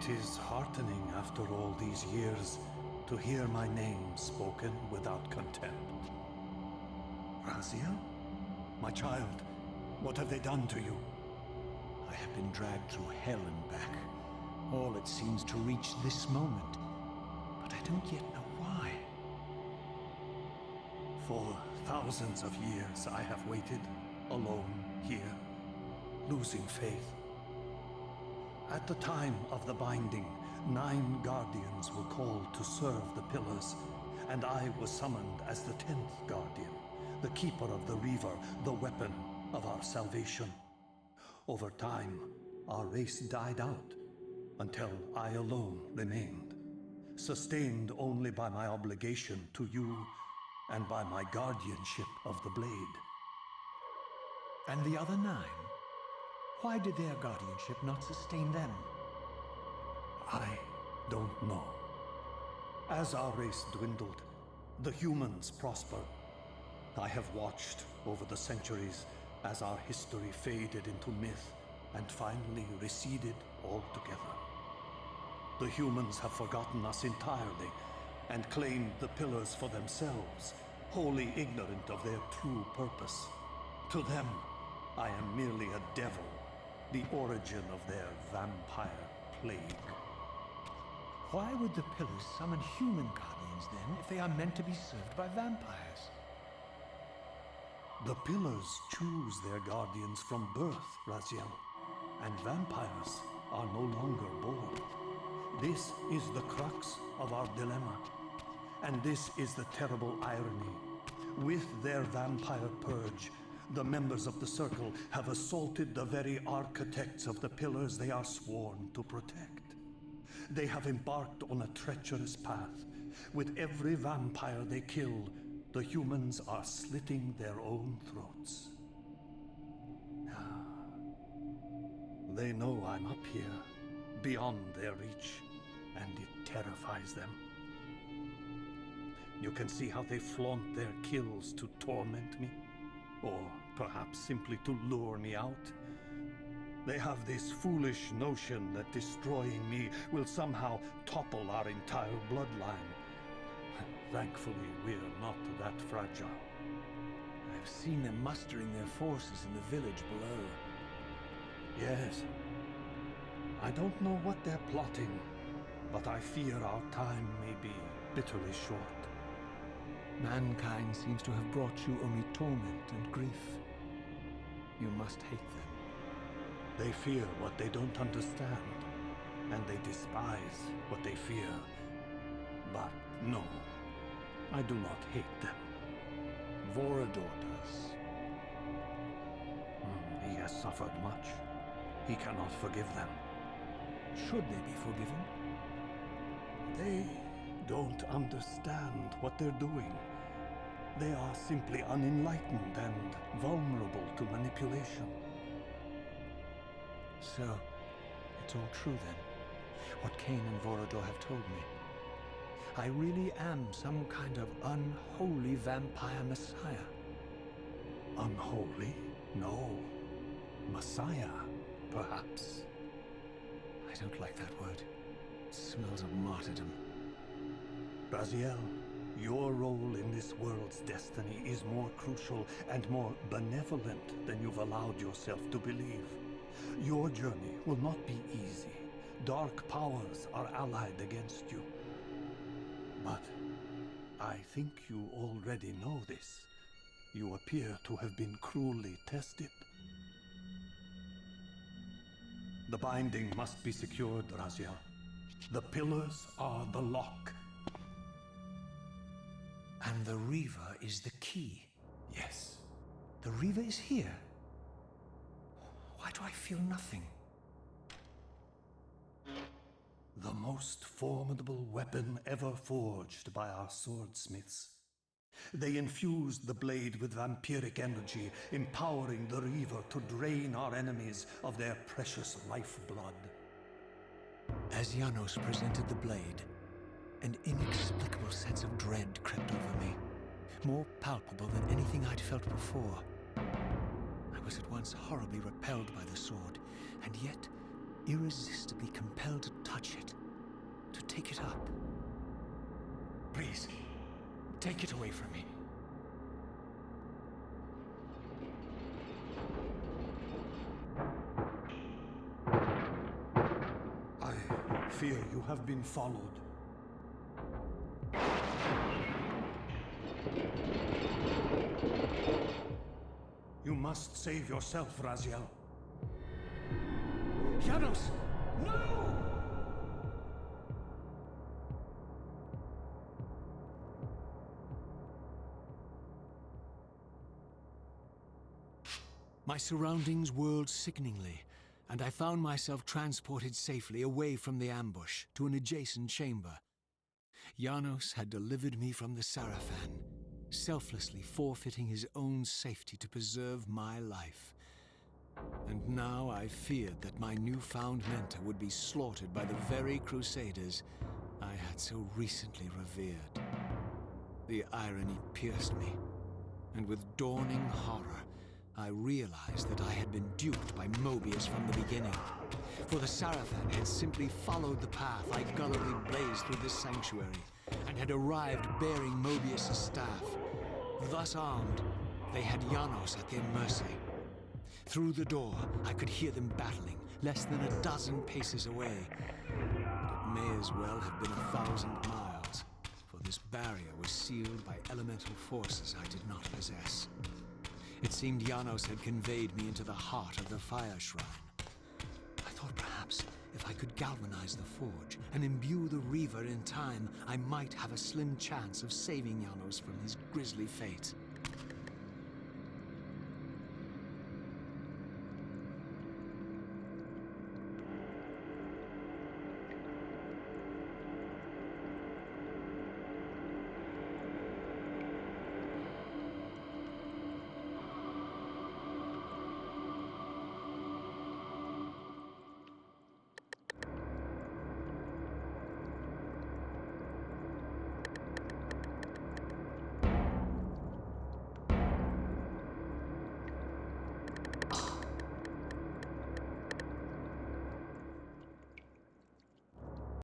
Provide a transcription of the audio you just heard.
It is heartening after all these years to hear my name spoken without contempt. Raziel? My child, what have they done to you? I have been dragged through hell and back. All it seems to reach this moment. But I don't yet know why. For thousands of years I have waited, alone here, losing faith. At the time of the binding, 9 guardians were called to serve the pillars, and I was summoned as the 10th guardian, the keeper of the Reaver, the weapon of our salvation. Over time, our race died out, until I alone remained, sustained only by my obligation to you and by my guardianship of the blade. And the other 9? Why did their guardianship not sustain them? I don't know. As our race dwindled, the humans prospered. I have watched over the centuries as our history faded into myth and finally receded altogether. The humans have forgotten us entirely and claimed the pillars for themselves, wholly ignorant of their true purpose. To them, I am merely a devil, the origin of their vampire plague. Why would the pillars summon human guardians then, if they are meant to be served by vampires? The pillars choose their guardians from birth, Raziel, and vampires are no longer born. This is the crux of our dilemma, and this is the terrible irony. With their vampire purge, the members of the Circle have assaulted the very architects of the pillars they are sworn to protect. They have embarked on a treacherous path. With every vampire they kill, the humans are slitting their own throats. They know I'm up here, beyond their reach, and it terrifies them. You can see how they flaunt their kills to torment me, or perhaps simply to lure me out. They have this foolish notion that destroying me will somehow topple our entire bloodline. Thankfully, we're not that fragile. I've seen them mustering their forces in the village below. Yes. I don't know what they're plotting, but I fear our time may be bitterly short. Mankind seems to have brought you only torment and grief. You must hate them. They fear what they don't understand, and they despise what they fear. But no, I do not hate them. Vorador does. He has suffered much. He cannot forgive them. Should they be forgiven? They don't understand what they're doing. They are simply unenlightened and vulnerable to manipulation. So, it's all true then, what Cain and Vorador have told me. I really am some kind of unholy vampire messiah. Unholy? No. Messiah, perhaps. I don't like that word. It smells of martyrdom. Raziel, your role in this world's destiny is more crucial and more benevolent than you've allowed yourself to believe. Your journey will not be easy. Dark powers are allied against you. But I think you already know this. You appear to have been cruelly tested. The binding must be secured, Raziel. The pillars are the lock. And the Reaver is the key. Yes. The Reaver is here. Why do I feel nothing? The most formidable weapon ever forged by our swordsmiths. They infused the blade with vampiric energy, empowering the Reaver to drain our enemies of their precious lifeblood. As Janos presented the blade, an inexplicable sense of dread crept over me, more palpable than anything I'd felt before. I was at once horribly repelled by the sword, and yet irresistibly compelled to touch it, to take it up. Please, take it away from me. I fear you have been followed. You must save yourself, Raziel. Janos! No! My surroundings whirled sickeningly, and I found myself transported safely away from the ambush to an adjacent chamber. Janos had delivered me from the Sarafan, selflessly forfeiting his own safety to preserve my life. And now I feared that my newfound mentor would be slaughtered by the very crusaders I had so recently revered. The irony pierced me, and with dawning horror, I realized that I had been duped by Mobius from the beginning. For the Sarafan had simply followed the path I gullibly blazed through this sanctuary, and had arrived bearing Mobius' staff. Thus armed, they had Janos at their mercy. Through the door, I could hear them battling, less than a dozen paces away. But it may as well have been 1,000 miles, for this barrier was sealed by elemental forces I did not possess. It seemed Janos had conveyed me into the heart of the fire shrine. I thought perhaps if I could galvanize the forge and imbue the Reaver in time, I might have a slim chance of saving Janos from his grisly fate.